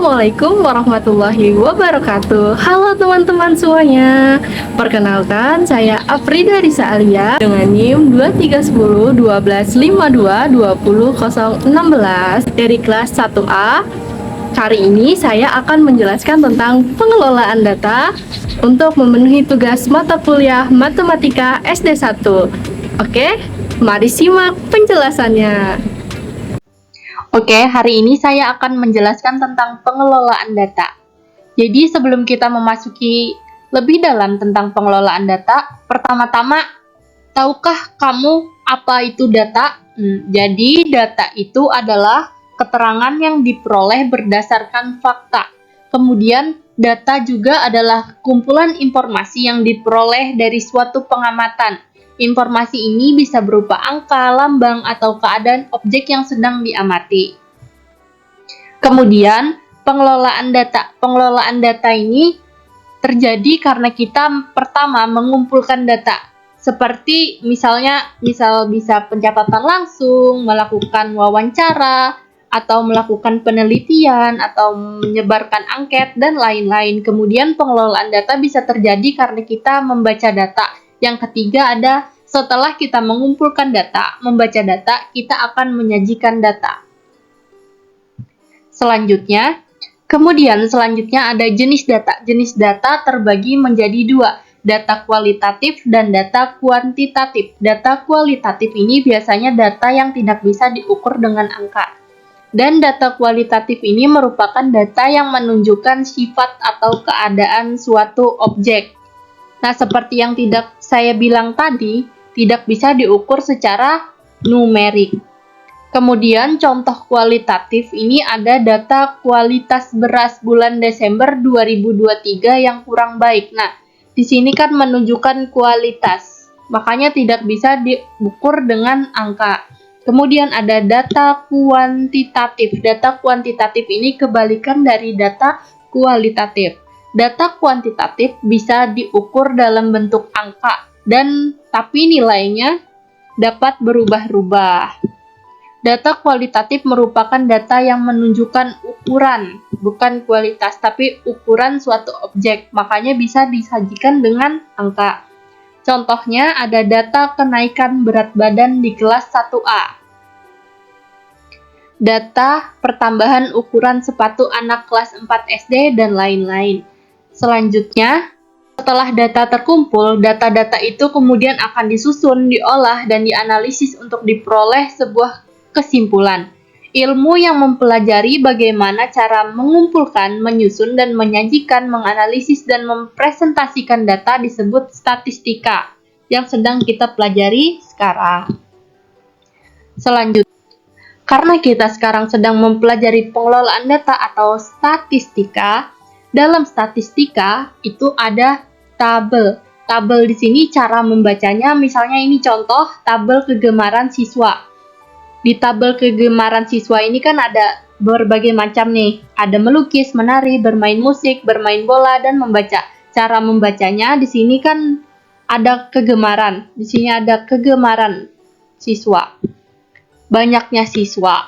Assalamualaikum warahmatullahi wabarakatuh. Halo teman-teman semuanya. Perkenalkan, saya Afrida Risa Alia dengan NIM 2310 1252 20016 dari kelas 1A. Kali ini saya akan menjelaskan tentang pengelolaan data untuk memenuhi tugas mata kuliah Matematika SD 1. Oke, mari simak penjelasannya. Oke, hari ini saya akan menjelaskan tentang pengelolaan data. Jadi sebelum kita memasuki lebih dalam tentang pengelolaan data, pertama-tama, tahukah kamu apa itu data? Jadi data itu adalah keterangan yang diperoleh berdasarkan fakta. Kemudian data juga adalah kumpulan informasi yang diperoleh dari suatu pengamatan. Informasi ini bisa berupa angka, lambang, atau keadaan objek yang sedang diamati. Kemudian, pengelolaan data. Pengelolaan data ini terjadi karena kita pertama mengumpulkan data. Seperti misal bisa pencatatan langsung, melakukan wawancara, atau melakukan penelitian, atau menyebarkan angket, dan lain-lain. Kemudian pengelolaan data bisa terjadi karena kita membaca data. Yang ketiga ada setelah kita mengumpulkan data, membaca data, kita akan menyajikan data. Selanjutnya ada jenis data. Jenis data terbagi menjadi dua, data kualitatif dan data kuantitatif. Data kualitatif ini biasanya data yang tidak bisa diukur dengan angka. Dan data kualitatif ini merupakan data yang menunjukkan sifat atau keadaan suatu objek. Nah, seperti yang tidak saya bilang tadi, tidak bisa diukur secara numerik. Kemudian contoh kualitatif ini ada data kualitas beras bulan Desember 2023 yang kurang baik. Nah, di sini kan menunjukkan kualitas, makanya tidak bisa diukur dengan angka. Kemudian ada data kuantitatif. Data kuantitatif ini kebalikan dari data kualitatif. Data kuantitatif bisa diukur dalam bentuk angka, tapi nilainya dapat berubah-ubah. Data kualitatif merupakan data yang menunjukkan ukuran, bukan kualitas, tapi ukuran suatu objek, makanya bisa disajikan dengan angka. Contohnya ada data kenaikan berat badan di kelas 1A. Data pertambahan ukuran sepatu anak kelas 4 SD, dan lain-lain. Selanjutnya, setelah data terkumpul, data-data itu kemudian akan disusun, diolah, dan dianalisis untuk diperoleh sebuah kesimpulan. Ilmu yang mempelajari bagaimana cara mengumpulkan, menyusun, dan menyajikan, menganalisis, dan mempresentasikan data disebut statistika, yang sedang kita pelajari sekarang. Selanjutnya, karena kita sekarang sedang mempelajari pengelolaan data atau statistika, dalam statistika itu ada tabel. Tabel di sini cara membacanya, misalnya ini contoh tabel kegemaran siswa. Di tabel kegemaran siswa ini kan ada berbagai macam nih. Ada melukis, menari, bermain musik, bermain bola, dan membaca. Cara membacanya di sini kan ada kegemaran. Di sini ada kegemaran siswa. Banyaknya siswa.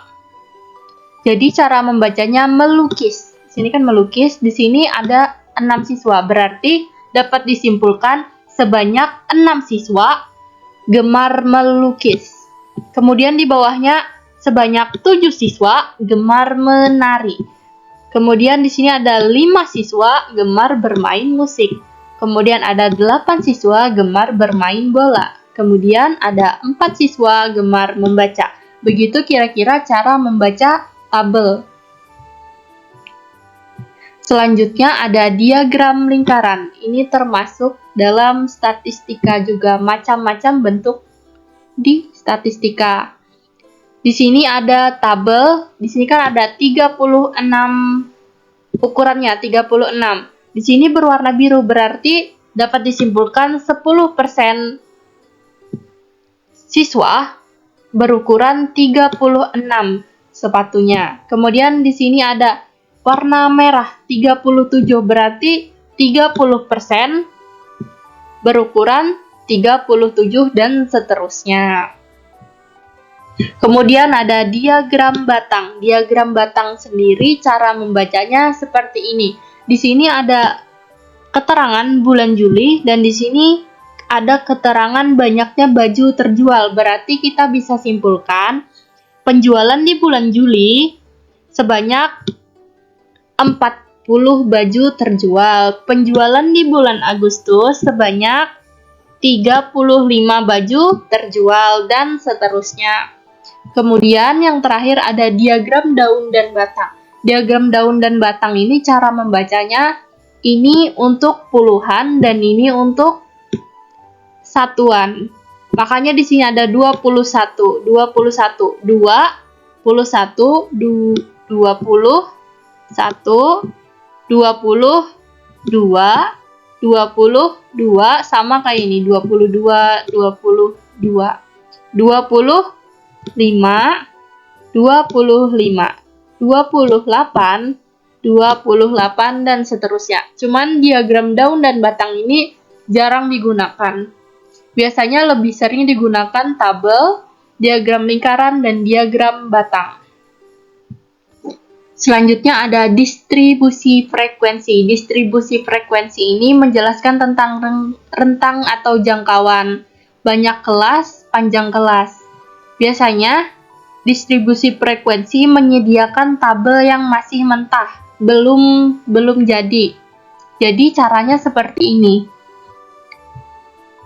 Jadi cara membacanya melukis. Sini kan melukis, di sini ada 6 siswa, berarti dapat disimpulkan sebanyak 6 siswa gemar melukis. Kemudian di bawahnya sebanyak 7 siswa gemar menari. Kemudian di sini ada 5 siswa gemar bermain musik. Kemudian ada 8 siswa gemar bermain bola. Kemudian ada 4 siswa gemar membaca. Begitu kira-kira cara membaca tabel. Selanjutnya ada diagram lingkaran. Ini termasuk dalam statistika juga, macam-macam bentuk di statistika. Di sini ada tabel, di sini kan ada 36 ukurannya, 36. Di sini berwarna biru, berarti dapat disimpulkan 10% siswa berukuran 36 sepatunya. Kemudian di sini ada warna merah 37, berarti 30% berukuran 37 dan seterusnya. Kemudian ada diagram batang. Diagram batang sendiri cara membacanya seperti ini. Di sini ada keterangan bulan Juli dan di sini ada keterangan banyaknya baju terjual. Berarti kita bisa simpulkan penjualan di bulan Juli sebanyak 40 baju terjual. Penjualan di bulan Agustus sebanyak 35 baju terjual dan seterusnya. Kemudian yang terakhir ada diagram daun dan batang. Diagram daun dan batang ini cara membacanya ini untuk puluhan dan ini untuk satuan. Makanya di sini ada 21, 21, 2, 21, 20, 1, 22, 22 sama kayak ini 22, 22, 25, 25, 28, 28 dan seterusnya. Cuman diagram daun dan batang ini jarang digunakan. Biasanya lebih sering digunakan tabel, diagram lingkaran dan diagram batang. Selanjutnya ada distribusi frekuensi. Distribusi frekuensi ini menjelaskan tentang rentang atau jangkauan, banyak kelas, panjang kelas. Biasanya, distribusi frekuensi menyediakan tabel yang masih mentah, belum jadi. Jadi caranya seperti ini.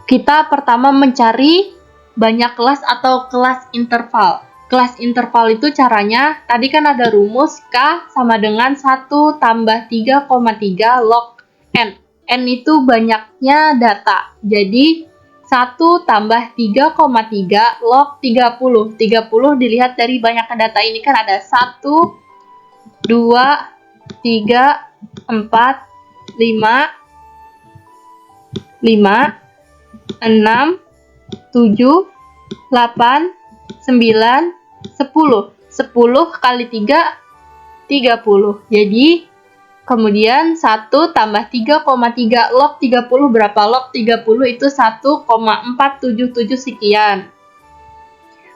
Kita pertama mencari banyak kelas atau kelas interval. Kelas interval itu caranya, tadi kan ada rumus K sama dengan 1 tambah 3,3 log N. N itu banyaknya data. Jadi, 1 tambah 3,3 log 30. 30 dilihat dari banyaknya data ini kan ada 1, 2, 3, 4, 5, 6, 7, 8, 9, 10. 10 kali 3, 30. Jadi, kemudian 1 tambah 3,3 log 30 berapa? Log 30 itu 1,477 sekian.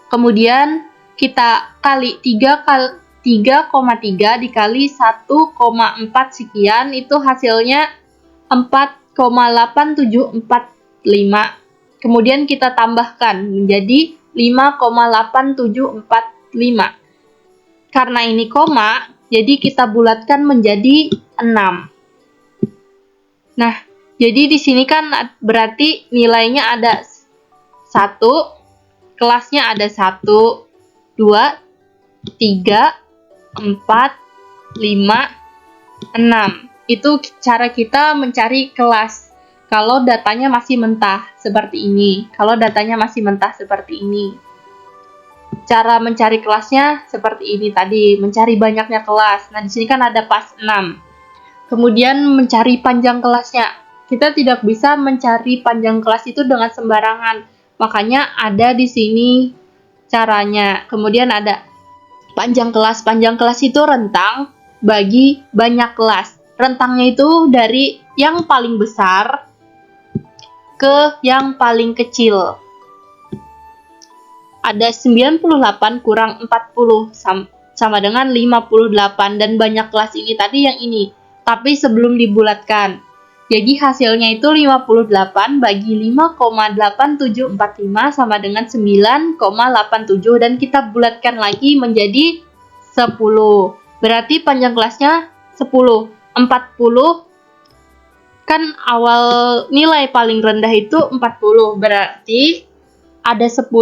Kemudian, kita kali 3,3 dikali 1,4 sekian, itu hasilnya 4,8745. Kemudian kita tambahkan menjadi 5,8745. Karena ini koma, jadi kita bulatkan menjadi 6. Nah, jadi di sini kan berarti nilainya ada 1, kelasnya ada 1, 2, 3, 4, 5, 6. Itu cara kita mencari kelas. Kalau datanya masih mentah seperti ini. Kalau datanya masih mentah seperti ini. Cara mencari kelasnya seperti ini tadi, mencari banyaknya kelas. Nah, di sini kan ada pas 6. Kemudian mencari panjang kelasnya. Kita tidak bisa mencari panjang kelas itu dengan sembarangan. Makanya ada di sini caranya. Kemudian ada panjang kelas. Panjang kelas itu rentang bagi banyak kelas. Rentangnya itu dari yang paling besar ke yang paling kecil. Ada 98 kurang 40 sama dengan 58 dan banyak kelas ini tadi yang ini. Tapi sebelum dibulatkan. Jadi hasilnya itu 58 bagi 5,8745 sama dengan 9,87 dan kita bulatkan lagi menjadi 10. Berarti panjang kelasnya 10. 40 kan awal nilai paling rendah itu 40, berarti ada 10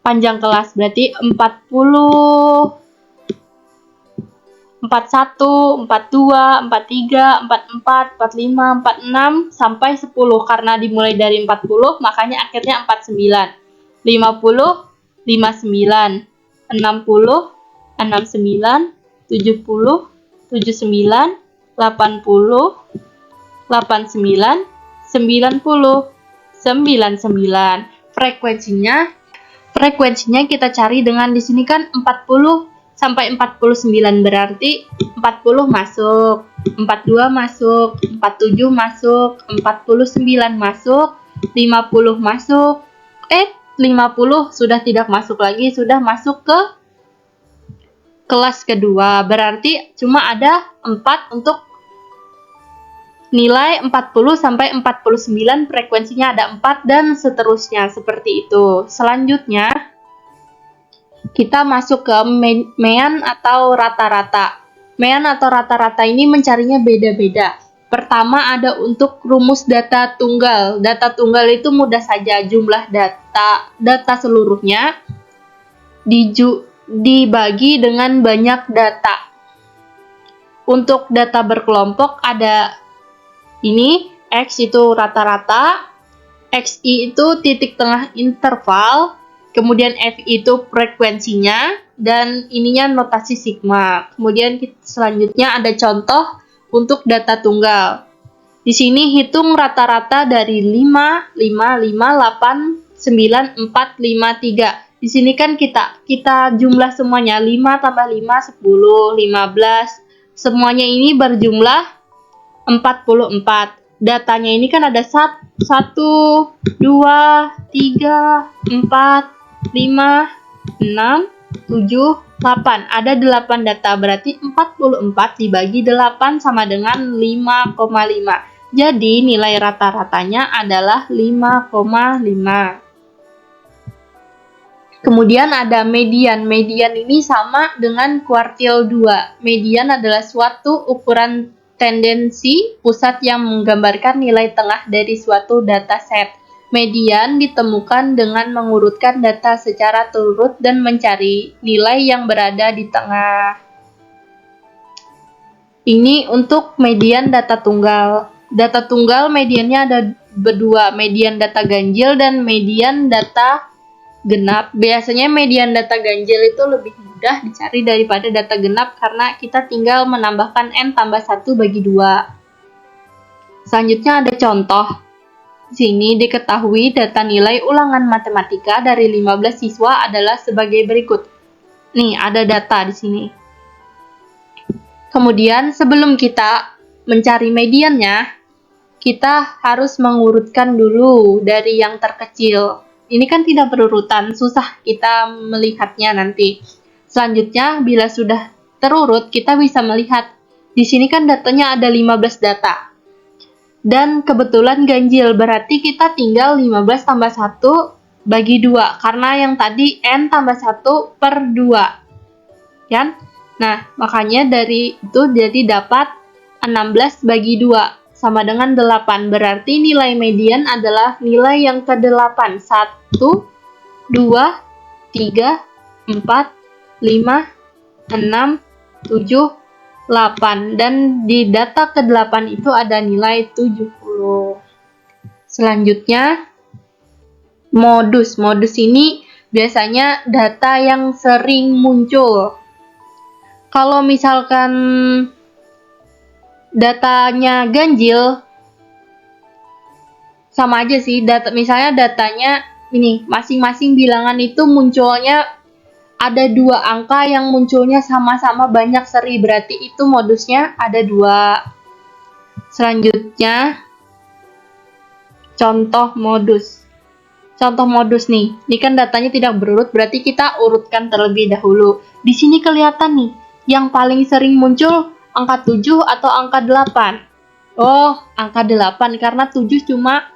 panjang kelas, berarti 40, 41, 42, 43, 44, 45, 46 sampai 10 karena dimulai dari 40 makanya akhirnya 49. 50, 59, 60, 69, 70, 79, 80, 89, 90, 99. Frekuensinya kita cari dengan di sini kan 40 sampai 49 berarti 40 masuk, 42 masuk, 47 masuk, 49 masuk, 50 masuk. 50 sudah tidak masuk lagi, sudah masuk ke kelas kedua. Berarti cuma ada 4 untuk nilai 40 sampai 49, frekuensinya ada 4 dan seterusnya seperti itu. Selanjutnya kita masuk ke mean atau rata-rata. Mean atau rata-rata ini mencarinya beda-beda. Pertama ada untuk rumus data tunggal. Data tunggal itu mudah saja, jumlah data seluruhnya dibagi dengan banyak data. Untuk data berkelompok ada ini, X itu rata-rata, XI itu titik tengah interval, kemudian F itu frekuensinya, dan ininya notasi sigma. Kemudian selanjutnya ada contoh untuk data tunggal. Di sini hitung rata-rata dari 5, 5, 5, 8, 9, 4, 5, 3. Di sini kan kita jumlah semuanya 5 tambah 5, 10, 15. Semuanya ini berjumlah 44. Datanya ini kan ada 1, 2, 3, 4, 5, 6, 7, 8. Ada 8 data, berarti 44 dibagi 8 sama dengan 5,5. Jadi nilai rata-ratanya adalah 5,5. Kemudian ada median. Median ini sama dengan kuartil 2. Median adalah suatu ukuran tendensi pusat yang menggambarkan nilai tengah dari suatu dataset. Median ditemukan dengan mengurutkan data secara turut dan mencari nilai yang berada di tengah. Ini untuk median data tunggal. Data tunggal mediannya ada berdua, median data ganjil dan median data genap. Biasanya median data ganjil itu lebih mudah dicari daripada data genap karena kita tinggal menambahkan N tambah 1 bagi 2. Selanjutnya ada contoh. Di sini diketahui data nilai ulangan matematika dari 15 siswa adalah sebagai berikut. Nih, ada data di sini. Kemudian sebelum kita mencari mediannya, kita harus mengurutkan dulu dari yang terkecil. Ini kan tidak berurutan, susah kita melihatnya nanti. Selanjutnya, bila sudah terurut, kita bisa melihat. Di sini kan datanya ada 15 data. Dan kebetulan ganjil, berarti kita tinggal 15 tambah 1 bagi 2. Karena yang tadi N tambah 1 per 2. Kan? Nah, makanya dari itu jadi dapat 16 bagi 2. Sama dengan 8. Berarti nilai median adalah nilai yang ke-8. 1, 2, 3, 4, 5, 6, 7, 8. Dan di data ke-8 itu ada nilai 70. Selanjutnya, modus. Modus ini biasanya data yang sering muncul. Kalau misalkan datanya ganjil, sama aja sih. Misalnya datanya ini, masing-masing bilangan itu munculnya ada 2 angka yang munculnya sama-sama banyak seri, berarti itu modusnya ada 2. Selanjutnya, contoh modus. Contoh modus nih, ini kan datanya tidak berurut, berarti kita urutkan terlebih dahulu. Di sini kelihatan nih, yang paling sering muncul angka 7 atau angka 8. Oh, angka 8 karena 7 cuma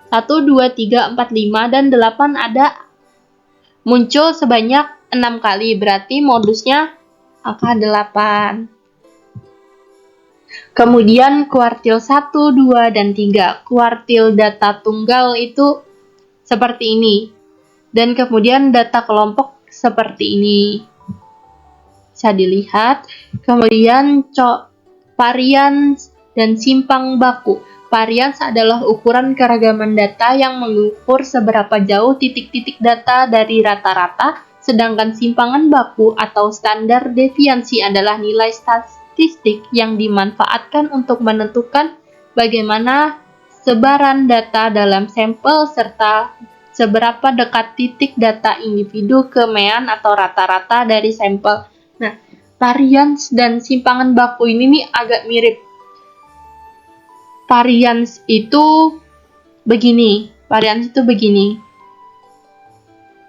1, 2, 3, 4, 5 dan 8 ada muncul sebanyak 6 kali, berarti modusnya angka 8. Kemudian kuartil 1, 2, dan 3. Kuartil data tunggal itu seperti ini. Dan kemudian data kelompok seperti ini. Bisa dilihat. Kemudian varians dan simpang baku. Varians adalah ukuran keragaman data yang mengukur seberapa jauh titik-titik data dari rata-rata, sedangkan simpangan baku atau standar deviansi adalah nilai statistik yang dimanfaatkan untuk menentukan bagaimana sebaran data dalam sampel serta seberapa dekat titik data individu ke mean atau rata-rata dari sampel. Nah, varians dan simpangan baku ini nih agak mirip. Varians itu begini.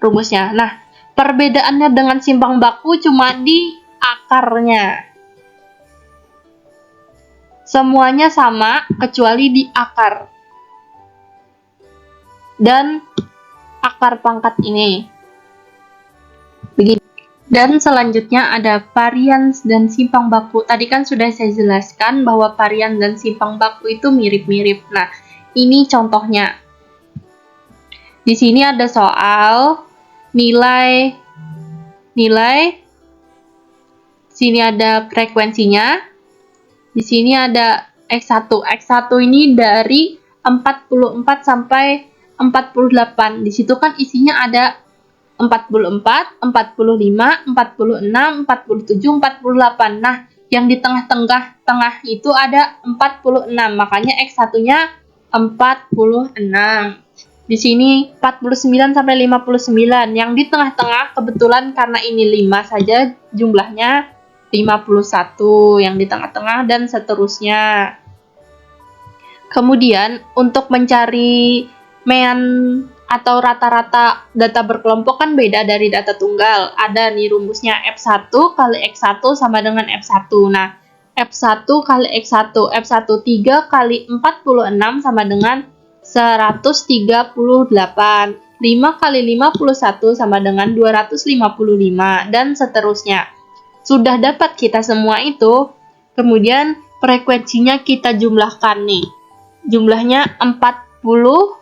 rumusnya. Nah, perbedaannya dengan simpang baku cuma di akarnya. Semuanya sama kecuali di akar. Dan akar pangkat ini. Begini. Dan selanjutnya ada varians dan simpang baku. Tadi kan sudah saya jelaskan bahwa varian dan simpang baku itu mirip-mirip. Nah, ini contohnya. Di sini ada soal nilai, sini ada frekuensinya, di sini ada X1. X1 ini dari 44 sampai 48. Di situ kan isinya ada 44, 45, 46, 47, 48. Nah, yang di tengah itu ada 46. Makanya X1-nya 46. Di sini 49 sampai 59. Yang di tengah-tengah kebetulan karena ini 5 saja jumlahnya 51 yang di tengah-tengah dan seterusnya. Kemudian untuk mencari mean atau rata-rata data berkelompok kan beda dari data tunggal. Ada nih rumusnya F1 kali X1 sama dengan F1. Nah, F1 kali X1, F1 3 kali 46 sama dengan 138. 5 kali 51 sama dengan 255 dan seterusnya. Sudah dapat kita semua itu, kemudian frekuensinya kita jumlahkan nih. Jumlahnya 40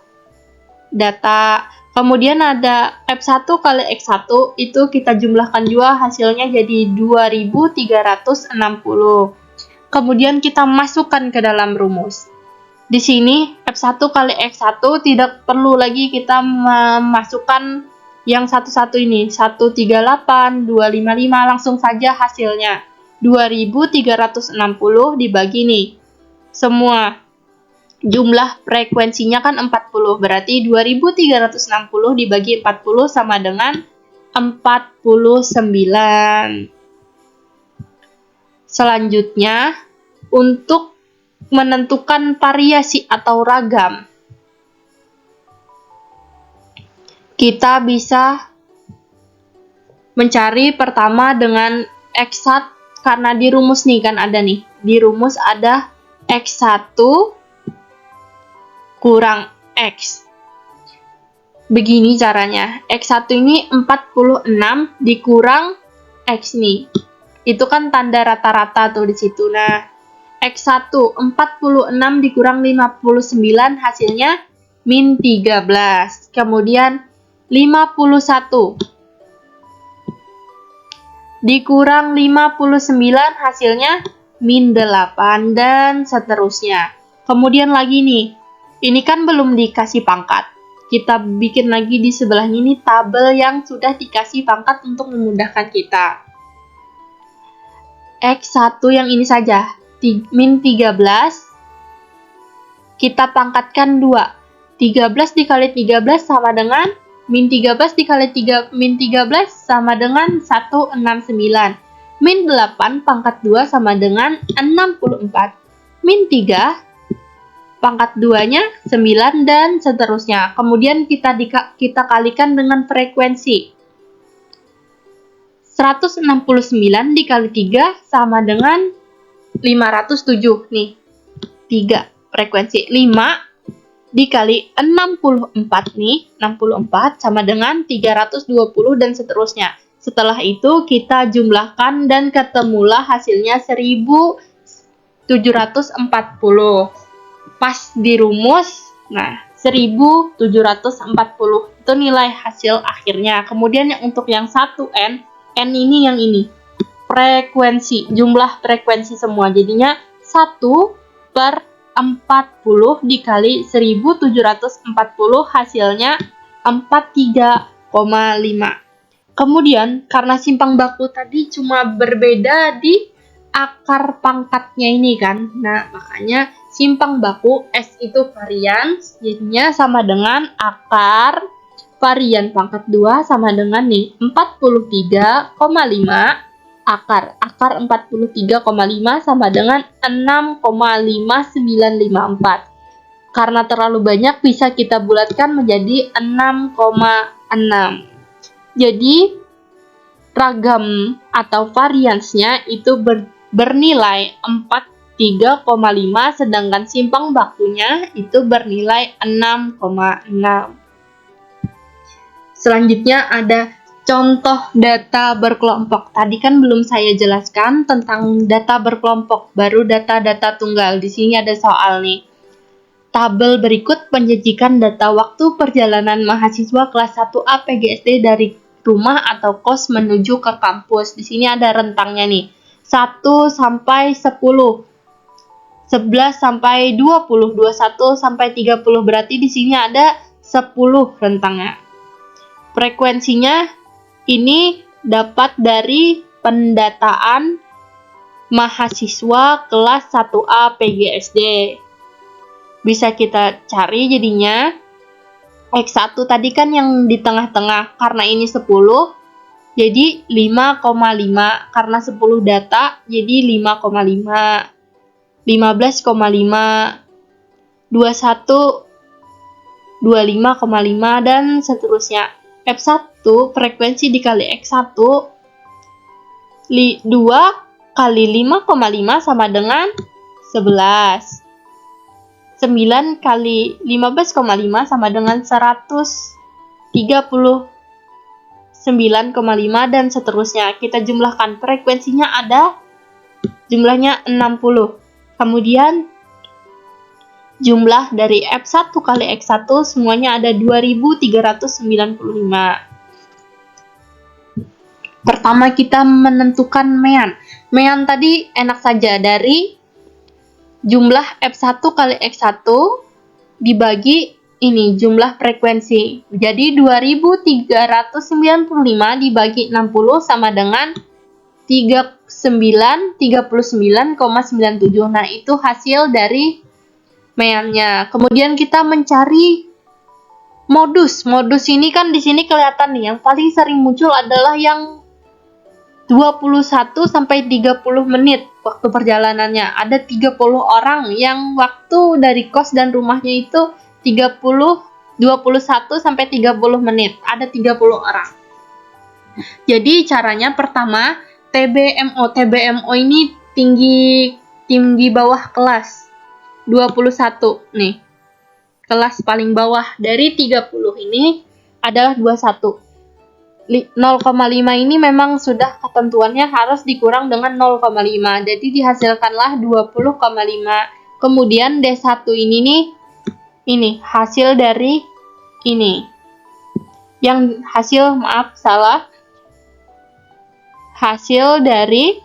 data. Kemudian ada F1 kali X1 itu kita jumlahkan juga hasilnya jadi 2360. Kemudian kita masukkan ke dalam rumus. Di sini F1 kali X1 tidak perlu lagi kita memasukkan yang satu-satu ini. 138, 255 langsung saja hasilnya. 2360 dibagi nih. Semua jumlah frekuensinya kan 40, berarti 2360 dibagi 40 sama dengan 49. Selanjutnya, untuk menentukan variasi atau ragam, kita bisa mencari pertama dengan X1, karena di rumus nih kan ada nih. Di rumus ada X1 kurang X. Begini caranya. X1 ini 46 dikurang X nih. Itu kan tanda rata-rata tuh di situ. Nah, X1 46 dikurang 59 hasilnya min 13. Kemudian 51 dikurang 59 hasilnya min 8 dan seterusnya. Kemudian lagi nih, ini kan belum dikasih pangkat. Kita bikin lagi di sebelah ini tabel yang sudah dikasih pangkat untuk memudahkan kita. X1 yang ini saja, min 13, kita pangkatkan 2. 13 dikali 13 sama dengan min 13 dikali min 13 sama dengan 169. Min 8 pangkat 2 sama dengan 64. Min 3 pangkat 2-nya 9 dan seterusnya. Kemudian kita kalikan dengan frekuensi. 169 dikali 3 sama dengan 507 nih. 3 frekuensi. 5 dikali 64 nih, 64 sama dengan 320 dan seterusnya. Setelah itu kita jumlahkan dan ketemulah hasilnya 1740. Pas di rumus, nah 1740 itu nilai hasil akhirnya. Kemudian yang untuk yang 1N, N ini yang ini, frekuensi, jumlah frekuensi semua. Jadinya 1/40 dikali 1740 hasilnya 43,5. Kemudian karena simpang baku tadi cuma berbeda di akar pangkatnya ini kan. Nah, makanya simpang baku S itu varian, jadinya sama dengan akar varian pangkat 2 sama dengan nih 43,5 akar 43,5 sama dengan 6,5954. Karena terlalu banyak bisa kita bulatkan menjadi 6,6. Jadi ragam atau variansnya itu bernilai 43,5, sedangkan simpang bakunya itu bernilai 6,6. Selanjutnya ada contoh data berkelompok. Tadi kan belum saya jelaskan tentang data berkelompok, baru data-data tunggal. Di sini ada soal nih. Tabel berikut menyajikan data waktu perjalanan mahasiswa kelas 1A PGSD dari rumah atau kos menuju ke kampus. Di sini ada rentangnya nih. 1 sampai 10. 11 sampai 20, 21 sampai 30. Berarti di sini ada 10 rentangnya. Frekuensinya ini dapat dari pendataan mahasiswa kelas 1A PGSD. Bisa kita cari jadinya X1 tadi kan yang di tengah-tengah, karena ini 10 jadi 5,5, karena 10 data jadi 5,5, 15,5, 21, 25,5 dan seterusnya. F1 frekuensi dikali X1 2 kali 5,5 sama dengan 11. 9 kali 15,5 sama dengan 139,5 dan seterusnya. Kita jumlahkan, frekuensinya ada jumlahnya 60. Kemudian jumlah dari F1 kali X1 semuanya ada 2395. Pertama kita menentukan mean. Mean tadi enak saja, dari jumlah F1 kali X1 dibagi ini jumlah frekuensi. Jadi 2395 dibagi 60 sama dengan 39,97. Nah, itu hasil dari meannya. Kemudian kita mencari modus. Modus ini kan di sini kelihatan nih, yang paling sering muncul adalah yang 21 sampai 30 menit waktu perjalanannya. Ada 30 orang yang waktu dari kos dan rumahnya itu 21 sampai 30 menit. Ada 30 orang. Jadi caranya pertama, TBMO. TBMO ini tinggi bawah kelas. 21 nih. Kelas paling bawah dari 30 ini adalah 21. 0,5 ini memang sudah ketentuannya harus dikurang dengan 0,5. Jadi dihasilkanlah 20,5. Kemudian D1 ini nih, ini hasil dari ini. Yang hasil, maaf salah. Hasil dari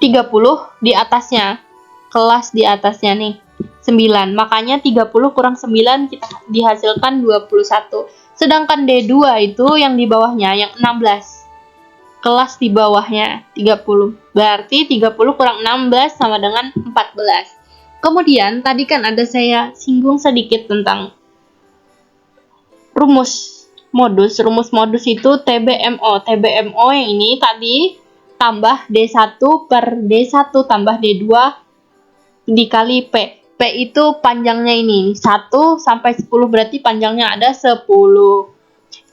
30 di atasnya. Kelas di atasnya nih. 9. Makanya 30 kurang 9 kita dihasilkan 21. Sedangkan D2 itu yang di bawahnya, yang 16. Kelas di bawahnya 30. Berarti 30 kurang 16 sama dengan 14. Kemudian tadi kan ada saya singgung sedikit tentang rumus modus. Rumus modus itu TBMO. TBMO yang ini tadi tambah D1 per D1 tambah D2 dikali P. P itu panjangnya ini 1 sampai 10, berarti panjangnya ada 10.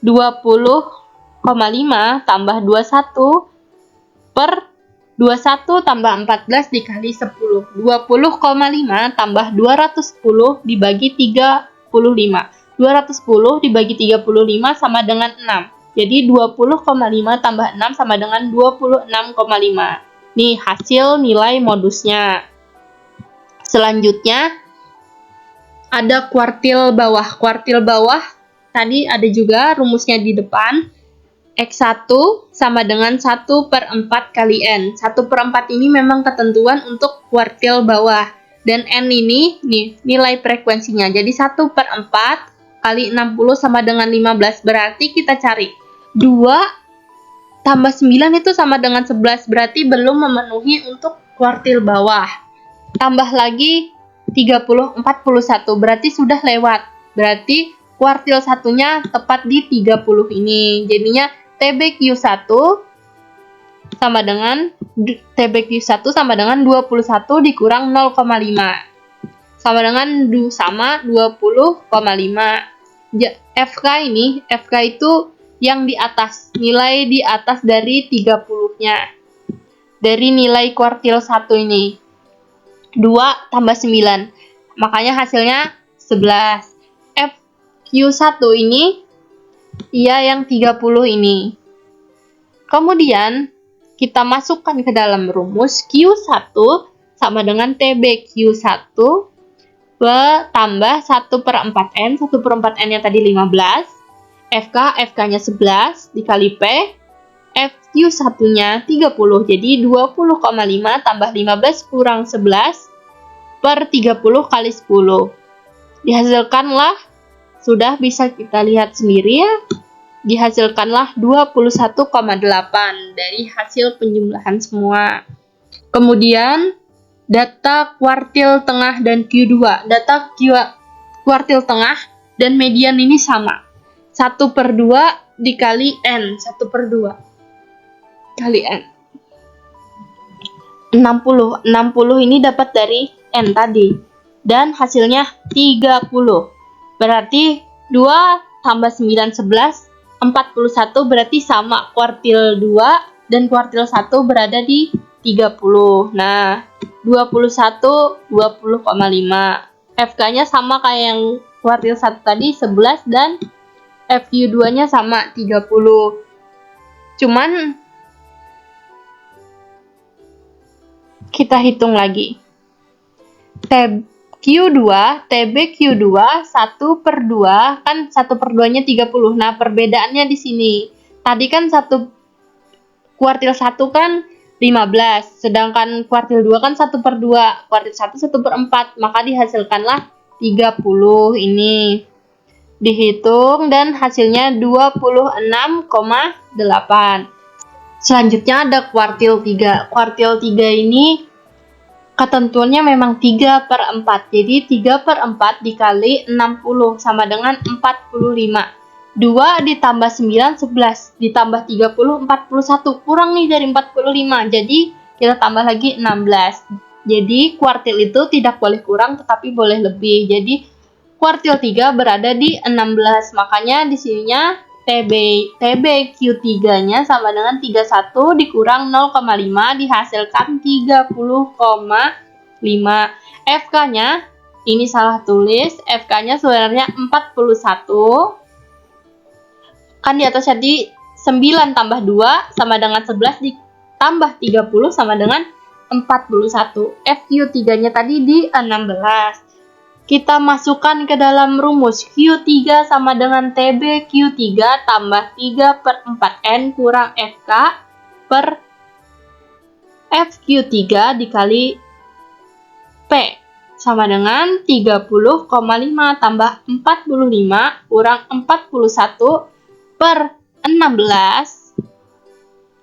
20,5 tambah 21 per 21 tambah 14 dikali 10. 20,5 tambah 210 dibagi 35. 210 dibagi 35 sama dengan 6. Jadi 20,5 tambah 6 sama dengan 26,5. Nih hasil nilai modusnya. Selanjutnya ada kuartil bawah. Kuartil bawah tadi ada juga rumusnya di depan. X1 sama dengan 1 per 4 kali N. 1 per 4 ini memang ketentuan untuk kuartil bawah. Dan N ini nih nilai frekuensinya. Jadi 1 per 4 kali 60 sama dengan 15. Berarti kita cari 2 tambah 9 itu sama dengan 11. Berarti belum memenuhi untuk kuartil bawah. Tambah lagi 30, 41, berarti sudah lewat. Berarti kuartil satunya tepat di 30 ini. Jadinya TBQ1 sama dengan 21 dikurang 0,5. Sama dengan 20,5. FK itu yang di atas, nilai di atas dari 30-nya. Dari nilai kuartil 1 ini. 2 tambah 9. Makanya hasilnya 11. FQ1 ini ia yang 30 ini. Kemudian kita masukkan ke dalam rumus Q1 sama dengan TBQ1 tambah 1/4N. 1/4N yang tadi 15. FK-nya 11 dikali P. FQ1-nya 30. Jadi 20,5 tambah 15 kurang 11 per 30 kali 10. Dihasilkanlah, sudah bisa kita lihat sendiri ya, dihasilkanlah 21,8 dari hasil penjumlahan semua. Kemudian data kuartil tengah dan Q2. Data kuartil tengah dan median ini sama. 1/2 dikali N. 1/2 kali N. 60. 60 ini dapat dari N tadi. Dan hasilnya 30. Berarti 2 tambah 9, 11. 41 berarti sama. Kuartil 2 dan kuartil 1 berada di 30. Nah, 21, 20,5. FK-nya sama kayak yang kuartil 1 tadi, 11, dan FQ2-nya sama, 30. Cuman kita hitung lagi. TBQ2 1/2 kan 1/2-nya 30. Nah, perbedaannya di sini. Tadi kan kuartil 1 kan 15, sedangkan kuartil 2 kan 1/2. Kuartil 1 1/4, maka dihasilkanlah 30 ini. Dihitung dan hasilnya 26,8. Selanjutnya ada kuartil 3. Kuartil 3 ini ketentuannya memang 3/4. Jadi 3/4 dikali 60 sama dengan 45. 2 ditambah 9, 11. Ditambah 30, 41. Kurang nih dari 45. Jadi kita tambah lagi 16. Jadi kuartil itu tidak boleh kurang tetapi boleh lebih. Jadi kuartil 3 berada di 16. Makanya di sininya TBQ3-nya sama dengan 31 dikurang 0,5 dihasilkan 30,5. FK-nya ini salah tulis. FK-nya sebenarnya 41. Kan di atas tadi 9 tambah 2 sama dengan 11 ditambah 30 sama dengan 41. FQ3-nya tadi di 16. Kita masukkan ke dalam rumus Q3 sama dengan TBQ3 tambah 3/4N kurang FK per FQ3 dikali P sama dengan 30,5 tambah 45 kurang 41 per 16.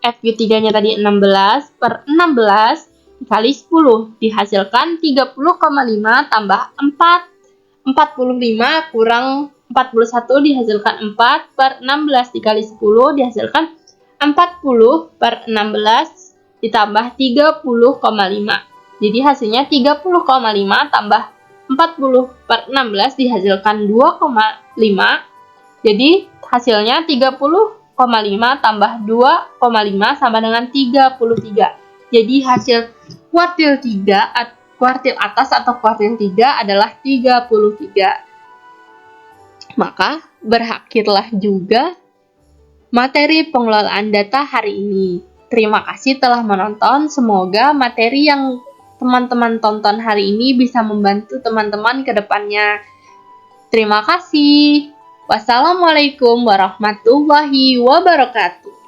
FQ3-nya tadi 16 per 16 dikali 10 dihasilkan 30,5 tambah 4. 45 kurang 41 dihasilkan 4 per 16 dikali 10 dihasilkan 40 per 16 ditambah 30,5. Jadi hasilnya 30,5 tambah 40 per 16 dihasilkan 2,5. Jadi hasilnya 30,5 tambah 2,5 sama dengan 33. Jadi hasil kuartil 3, kuartil atas atau kuartil 3 adalah 33. Maka berakhirlah juga materi pengelolaan data hari ini. Terima kasih telah menonton. Semoga materi yang teman-teman tonton hari ini bisa membantu teman-teman ke depannya. Terima kasih. Wassalamualaikum warahmatullahi wabarakatuh.